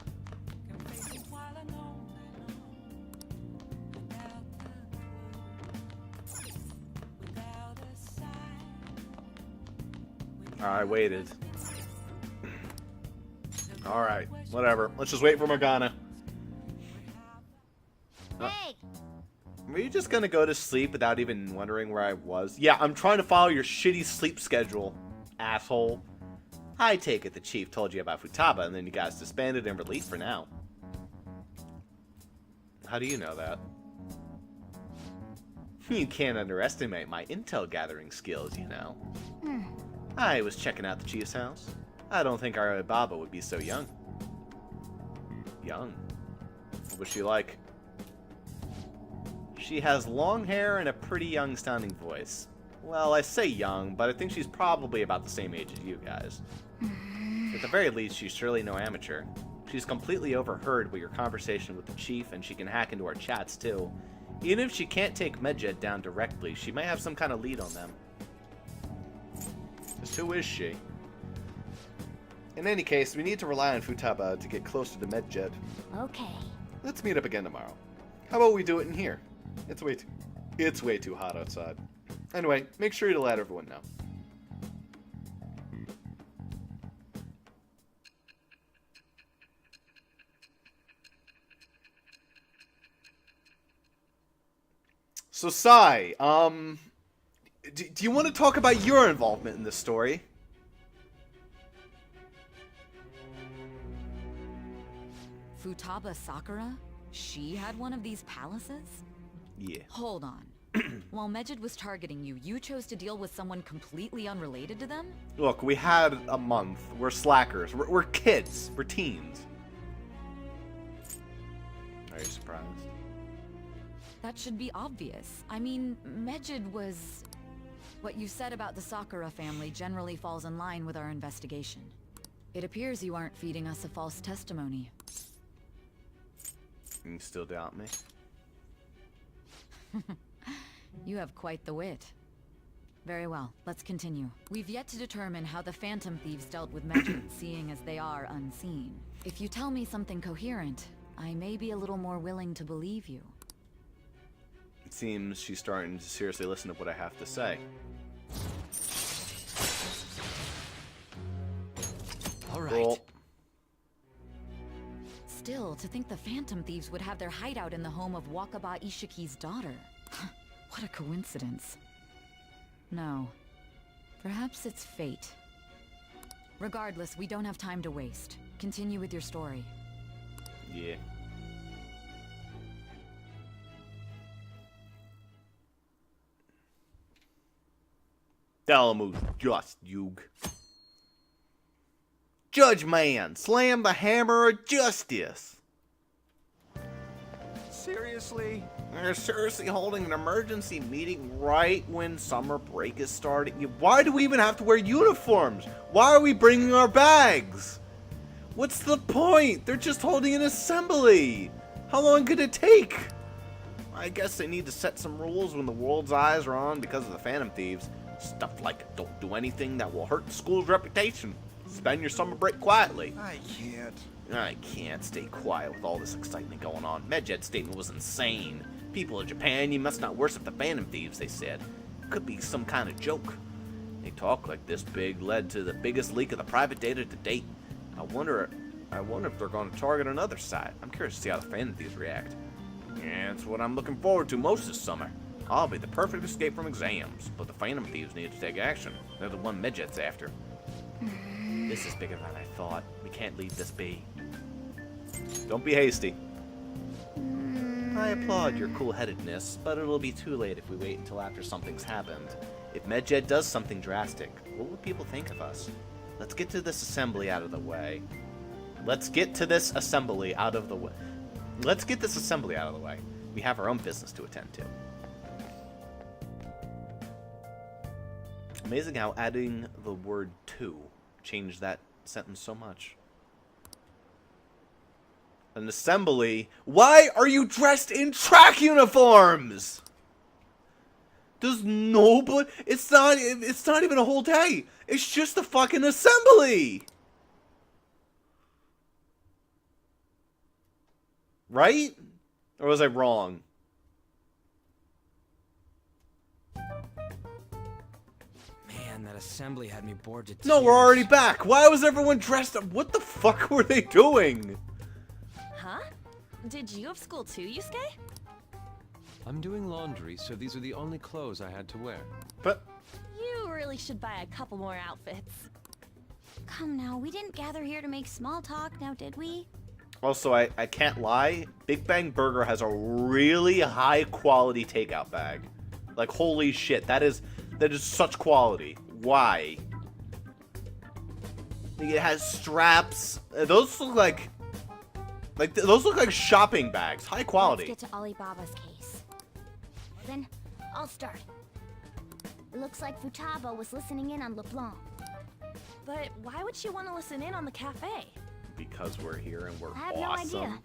I waited. Alright, whatever. Let's just wait for Morgana. Hey! Were you just gonna go to sleep without even wondering where I was? Yeah, I'm trying to follow your shitty sleep schedule, asshole. I take it the chief told you about Futaba and then you guys disbanded and released for now. How do you know that? You can't underestimate my intel gathering skills, you know. I was checking out the chief's house. I don't think our Baba would be so young. Young? What was she like? She has long hair and a pretty young sounding voice. Well, I say young, but I think she's probably about the same age as you guys. At the very least, she's surely no amateur. She's completely overheard your conversation with the chief, and she can hack into our chats too. Even if she can't take Medjed down directly, she might have some kind of lead on them. Just who is she? In any case, we need to rely on Futaba to get closer to Medjed. Okay. Let's meet up again tomorrow. How about we do it in here? It's way too hot outside. Anyway, make sure to let everyone know. So, Sai, do you want to talk about your involvement in this story? Futaba Sakura? She had one of these palaces? Yeah. Hold on. While Medjed was targeting you, you chose to deal with someone completely unrelated to them? Look, we had a month. We're slackers. We're kids. We're teens. Are you surprised? That should be obvious. I mean, Medjed was... What you said about the Sakura family generally falls in line with our investigation. It appears you aren't feeding us a false testimony. You still doubt me? You have quite the wit. Very well, let's continue. We've yet to determine how the Phantom Thieves dealt with Medjed, seeing as they are unseen. If you tell me something coherent, I may be a little more willing to believe you. It seems she's starting to seriously listen to what I have to say. All right. Cool. Still, to think the Phantom Thieves would have their hideout in the home of Wakaba Ishiki's daughter. What a coincidence. No. Perhaps it's fate. Regardless, we don't have time to waste. Continue with your story. Yeah. Dalamu's just, Yug. Judge man, slam the hammer of justice. Seriously? They're seriously holding an emergency meeting right when summer break is starting. Why do we even have to wear uniforms? Why are we bringing our bags? What's the point? They're just holding an assembly. How long could it take? I guess they need to set some rules when the world's eyes are on because of the Phantom Thieves. Stuff like don't do anything that will hurt the school's reputation. Spend your summer break quietly. I can't. I can't stay quiet with all this excitement going on. Medjed's statement was insane. People in Japan, you must not worship the Phantom Thieves, they said. Could be some kind of joke. They talk like this big led to the biggest leak of the private data to date. I wonder if they're going to target another site. I'm curious to see how the Phantom Thieves react. Yeah, it's what I'm looking forward to most this summer. I'll be the perfect escape from exams, but the Phantom Thieves need to take action. They're the one Medjed's after. This is bigger than I thought. We can't leave this be. Don't be hasty. I applaud your cool-headedness, but it'll be too late if we wait until after something's happened. If Medjed does something drastic, what will people think of us? Let's get to this assembly out of the way. Let's get this assembly out of the way. We have our own business to attend to. Amazing how adding the word to changed that sentence so much. An assembly? Why are you dressed in track uniforms? Does nobody... It's not even a whole day. It's just a fucking assembly. Right? Or was I wrong? Man, that That assembly had me bored to tears. No, we're already back. Why was everyone dressed up? What the fuck were they doing? Huh? Did you have school too, Yusuke? I'm doing laundry, so these are the only clothes I had to wear. But You really should buy a couple more outfits. Come now, we didn't gather here to make small talk, now did we? also, I can't lie. Big Bang Burger has a really high quality takeout bag. Like, holy shit, that is such quality. Why? It has straps. Those look like those look like shopping bags. High quality. Let's get to Alibaba's case. Then, I'll start. It looks like Futaba was listening in on LeBlanc. But why would she want to listen in on the cafe? Because we're here and we're I have no awesome. idea.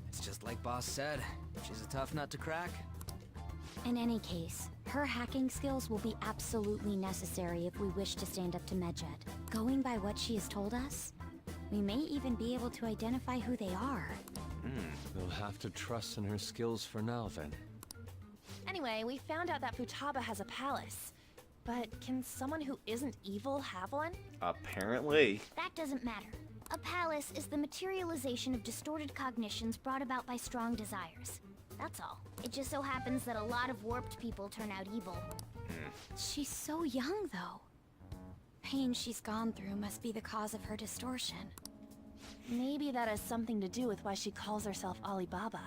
It's just like Boss said. She's a tough nut to crack. In any case, her hacking skills will be absolutely necessary if we wish to stand up to Medjed. Going by what she has told us, we may even be able to identify who they are. We'll have to trust in her skills for now, then. Anyway, we found out that Futaba has a palace. But can someone who isn't evil have one? Apparently. That doesn't matter. A palace is the materialization of distorted cognitions brought about by strong desires. That's all. It just so happens that a lot of warped people turn out evil. She's so young, though. Pain she's gone through must be the cause of her distortion. Maybe that has something to do with why she calls herself Alibaba.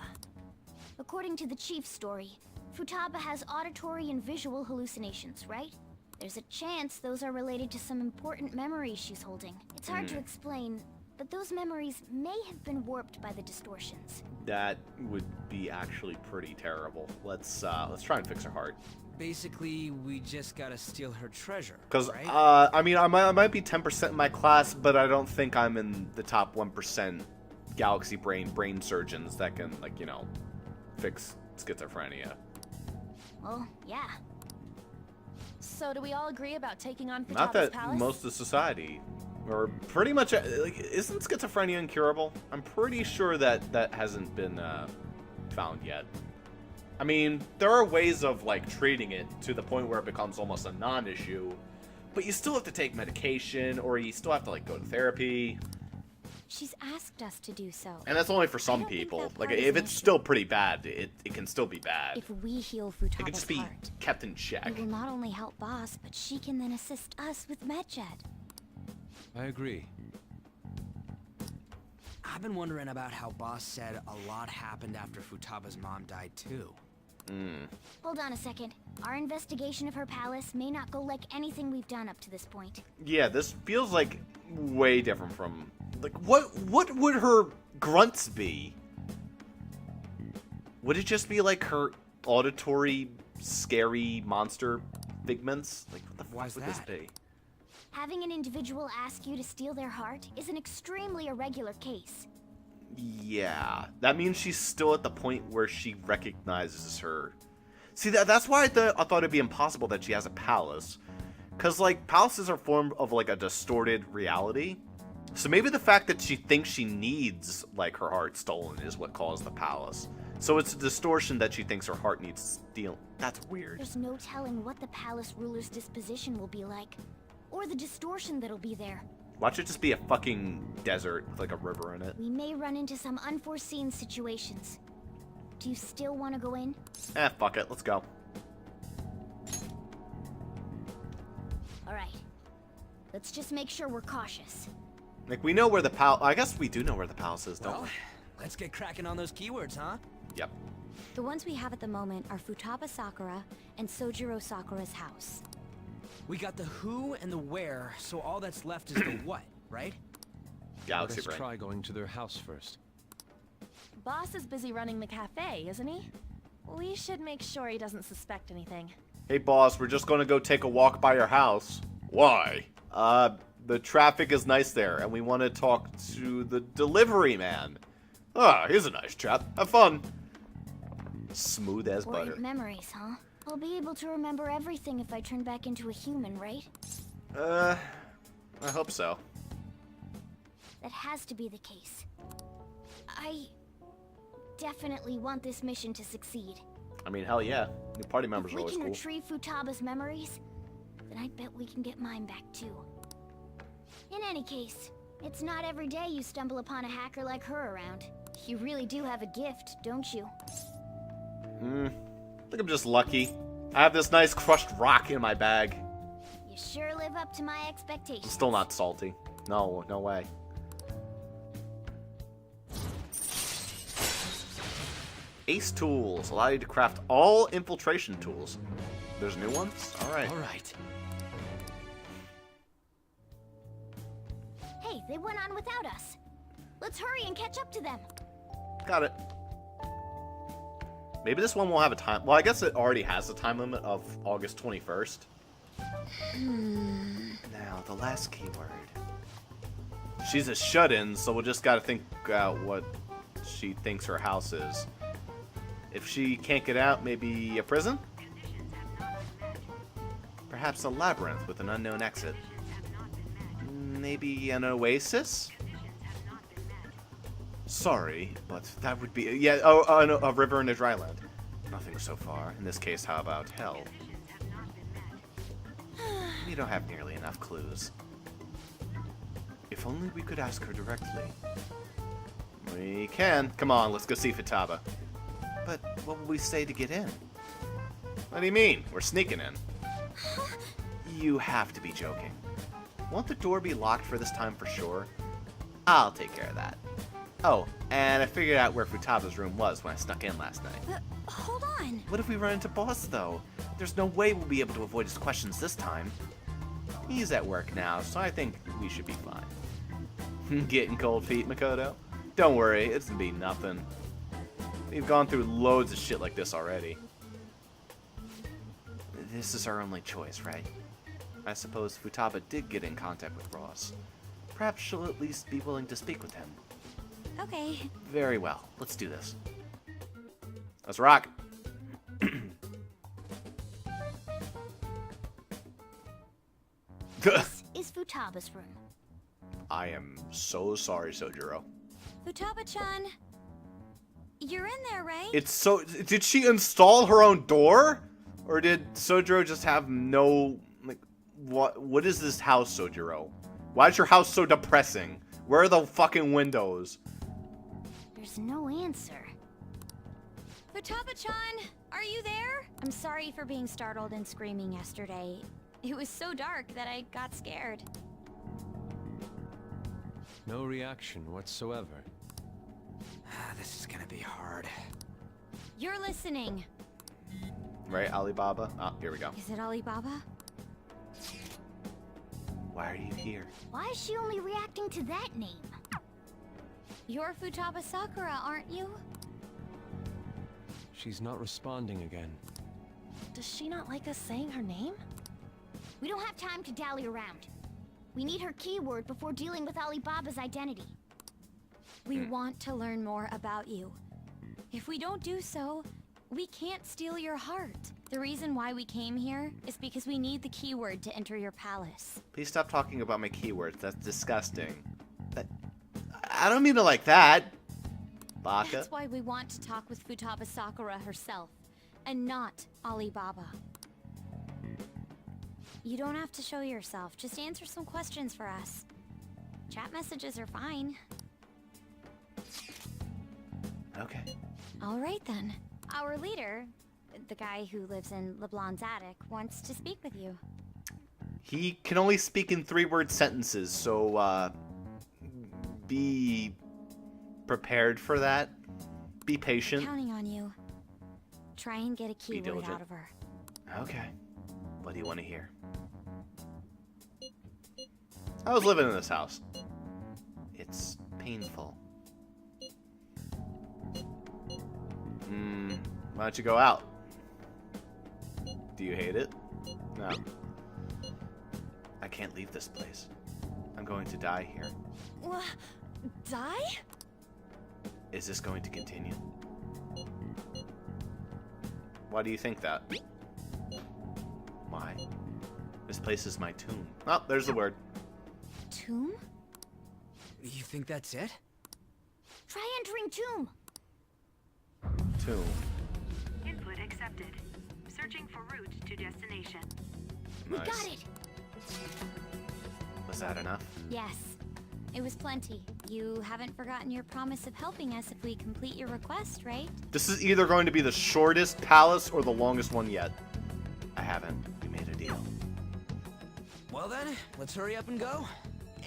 According to the chief's story, Futaba has auditory and visual hallucinations, right? There's a chance those are related to some important memories she's holding. It's hard to explain, but those memories may have been warped by the distortions. That would be actually pretty terrible. Let's try and fix her heart. Basically, we just gotta steal her treasure. Because, right? I mean, I might be 10% in my class, but I don't think I'm in the top 1% galaxy brain surgeons that can, like, you know, fix schizophrenia. Well, yeah. So do we all agree about taking on Futaba's Not that palace? most of society, or pretty much, like, isn't schizophrenia incurable? I'm pretty sure that that hasn't been found yet. I mean, there are ways of, like, treating it to the point where it becomes almost a non-issue, but you still have to take medication, or you still have to, like, go to therapy. She's asked us to do so. And that's only for I some don't think people. that Like, part is if an it's issue. still pretty bad, it can still be bad. If we heal It can Futaba's just be heart, kept in check. we will not only help Boss, but she can then assist us with Medjed. I agree. I've been wondering about how Boss said a lot happened after Futaba's mom died too. Hold on a second. Our investigation of her palace may not go like anything we've done up to this point. Yeah, this feels like way different from... Like, what would her grunts be? Would it just be like her auditory, scary monster figments? Like, what the Why's fuck would this that? be? Having an individual ask you to steal their heart is an extremely irregular case. Yeah, that means she's still at the point where she recognizes her. See, that's why I thought it'd be impossible that she has a palace. Because, like, palaces are formed of, like, a distorted reality. So maybe the fact that she thinks she needs, like, her heart stolen is what caused the palace. So it's a distortion that she thinks her heart needs stealing. That's weird. There's no telling what the palace ruler's disposition will be like, or the distortion that'll be there. Watch it just be a fucking desert with, like, a river in it. We may run into some unforeseen situations. Do you still want to go in? Fuck it, let's go. Alright. Let's just make sure we're cautious. Like, we know where the palace... I guess we do know where the palace is, don't Well, we? let's get cracking on those keywords, huh? Yep. The ones we have at the moment are Futaba Sakura and Sojiro Sakura's house. We got the who and the where, so all that's left is the what, right? Let Galaxy us brain. try going to their house first. Boss is busy running the cafe, isn't he? We should make sure he doesn't suspect anything. Hey, boss, we're just gonna go take a walk by your house. Why? The traffic is nice there, and we want to talk to the delivery man. Ah, he's a nice chap. Have fun. Smooth as butter. Important memories, huh? I'll be able to remember everything if I turn back into a human, right? I hope so. That has to be the case. I definitely want this mission to succeed. I mean, hell yeah. New party members If are we always can cool. retrieve Futaba's memories, then I bet we can get mine back too. In any case, it's not every day you stumble upon a hacker like her around. You really do have a gift, don't you? I think I'm just lucky. I have this nice crushed rock in my bag. You sure live up to my expectations. I'm still not salty. No, no way. Ace tools allow you to craft all infiltration tools. There's new ones? Alright. All right. Hey, they went on without us. Let's hurry and catch up to them. Got it. Maybe this one will have a time. Well, I guess it already has a time limit of August 21st. Now, the last keyword. She's a shut-in, so we'll just gotta think out what she thinks her house is. If she can't get out, maybe a prison? Perhaps a labyrinth with an unknown exit. Maybe an oasis? Sorry, but that would be... Yeah, a river and a dry land. Nothing so far. In this case, how about hell? We don't have nearly enough clues. If only we could ask her directly. We can. Come on, let's go see Futaba. But what will we say to get in? What do you mean? We're sneaking in. You have to be joking. Won't the door be locked for this time for sure? I'll take care of that. Oh, and I figured out where Futaba's room was when I snuck in last night. Hold on. What if we run into Boss, though? There's no way we'll be able to avoid his questions this time. He's at work now, so I think we should be fine. Getting cold feet, Makoto? Don't worry, it's gonna be nothing. We've gone through loads of shit like this already. This is our only choice, right? I suppose Futaba did get in contact with Ross. Perhaps she'll at least be willing to speak with him. Okay. Very well. Let's do this. Let's rock. This is Futaba's room. I am so sorry, Sojiro. Futaba-chan, you're in there, right? It's so... Did she install her own door? Or did Sojiro just have no... Like, what is this house, Sojiro? Why is your house so depressing? Where are the fucking windows? There's no answer. Futaba-chan, are you there? I'm sorry for being startled and screaming yesterday. It was so dark that I got scared. No reaction whatsoever. This is gonna be hard. You're listening. Right, Alibaba? Oh, here we go. Is it Alibaba? Why are you here? Why is she only reacting to that name? You're Futaba Sakura, aren't you? She's not responding again. Does she not like us saying her name? We don't have time to dally around. We need her keyword before dealing with Alibaba's identity. We want to learn more about you. If we don't do so, we can't steal your heart. The reason why we came here is because we need the keyword to enter your palace. Please stop talking about my keywords. That's disgusting. I don't mean it like that. Baka. That's why we want to talk with Futaba Sakura herself, and not Alibaba. You don't have to show yourself, just answer some questions for us. Chat messages are fine. Okay. All right then. Our leader, the guy who lives in LeBlanc's attic, wants to speak with you. He can only speak in 3-word sentences, so, be prepared for that. Be patient. Counting on you. Try and get a keyword diligent. out of her. Okay. What do you want to hear? I was living in this house. It's painful. Why don't you go out? Do you hate it? No. I can't leave this place. I'm going to die here. What? Die? Is this going to continue? Why do you think that? Why? This place is my tomb. Oh, there's the word. Tomb? You think that's it? Try entering tomb. Tomb. Input accepted. Searching for route to destination. We Nice. got it! Was that enough? Yes. It was plenty. You haven't forgotten your promise of helping us if we complete your request, right? This is either going to be the shortest palace or the longest one yet. I haven't. We made a deal. Well then, let's hurry up and go.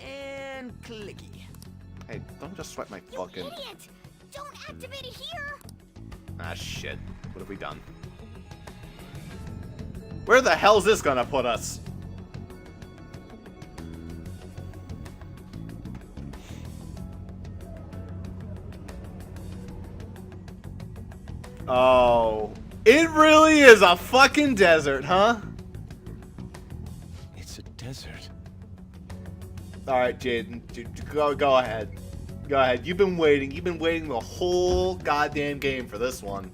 And clicky. Hey, don't just sweat my You fucking... idiot! Don't activate it here! Ah, shit. What have we done? Where the hell's this gonna put us? Oh. It really is a fucking desert, huh? It's a desert. Alright, Jaden. Go ahead. Go ahead. You've been waiting. You've been waiting the whole goddamn game for this one.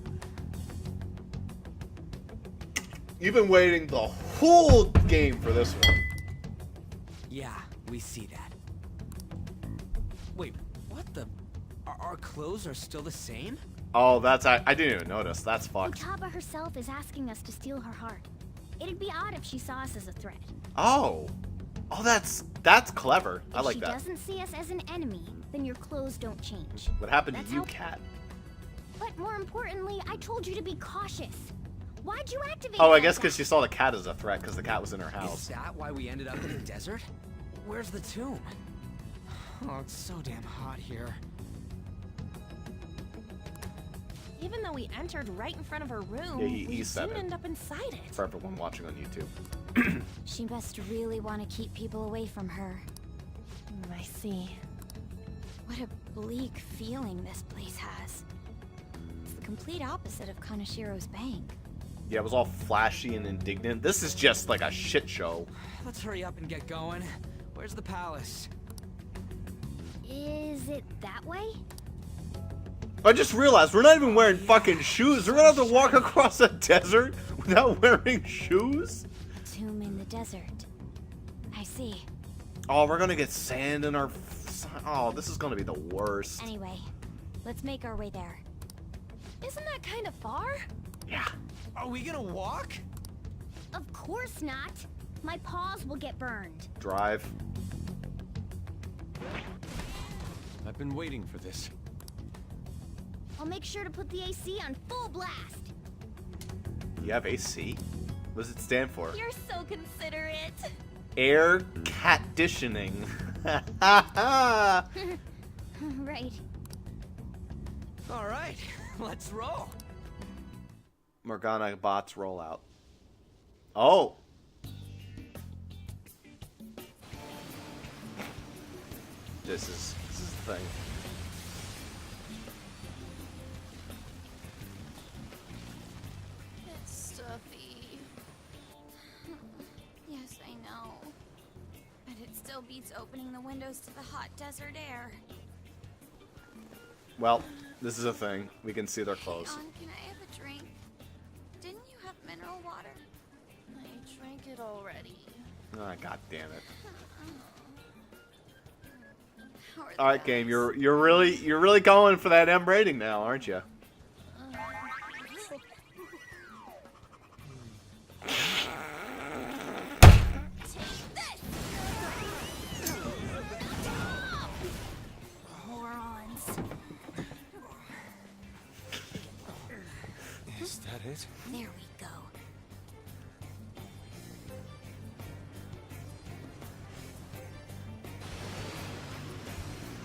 You've been waiting the whole game for this one. Yeah, we see that. Wait, what the? Our clothes are still the same? Oh, that's... I didn't even notice. That's fucked. Futaba herself is asking us to steal her heart. It'd be odd if she saw us as a threat. Oh. Oh, that's clever. I like If that. she doesn't see us as an enemy, then your clothes don't change. What happened That's to you, how- cat? But more importantly, I told you to be cautious. Why'd you activate Oh, it I like guess because that? she saw the cat as a threat because the cat was in her Is house. that why we ended up in the desert? Where's the tomb? Oh, it's so damn hot here. Even though we entered right in front of her room, Yeah, he we said soon it. end up inside it. For everyone watching on YouTube. She must really want to keep people away from her. I see. What a bleak feeling this place has. It's the complete opposite of Kanashiro's bank. Yeah, it was all flashy and indignant. This is just like a shit show. Let's hurry up and get going. Where's the palace? Is it that way? I just realized we're not even wearing fucking shoes. We're gonna have to walk across a desert without wearing shoes? Tomb in the desert. I see. Oh, we're gonna get sand in our... Oh, this is gonna be the worst. Anyway, let's make our way there. Isn't that kind of far? Yeah. Are we gonna walk? Of course not. My paws will get burned. Drive. I've been waiting for this. I'll make sure to put the AC on full blast. You have AC? What does it stand for? You're so considerate. Air conditioning. Right. All right, let's roll. Morgana bots rollout. Oh. This is the thing. It's stuffy. Yes, I know. But it still beats opening the windows to the hot desert air. Well, this is a thing. We can see their clothes. Can I have a drink? Didn't you have mineral water? I drank it already. Ah, god damn it. How are the All right, game. bags? You're really going for that M rating now, aren't you? Morons. Is that it? There we go.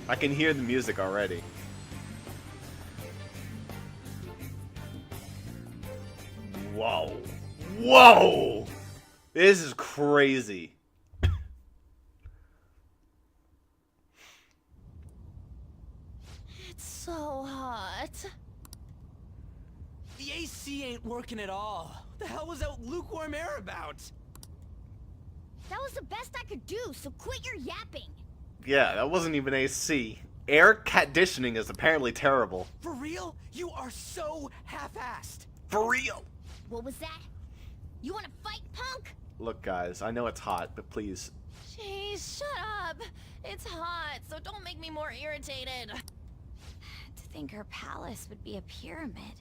I can hear the music already. Whoa. Whoa! This is crazy. It's so hot. The AC ain't working at all. What the hell was that lukewarm air about? That was the best I could do, so quit your yapping. Yeah, that wasn't even AC. Air conditioning is apparently terrible. For real? You are so half-assed. For real. What was that? You want to fight, punk? Look, guys, I know it's hot, but please. Jeez, shut up. It's hot, so don't make me more irritated. To think her palace would be a pyramid.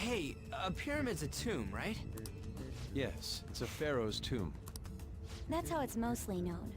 Hey, a pyramid's a tomb, right? Yes, it's a pharaoh's tomb. That's how it's mostly known.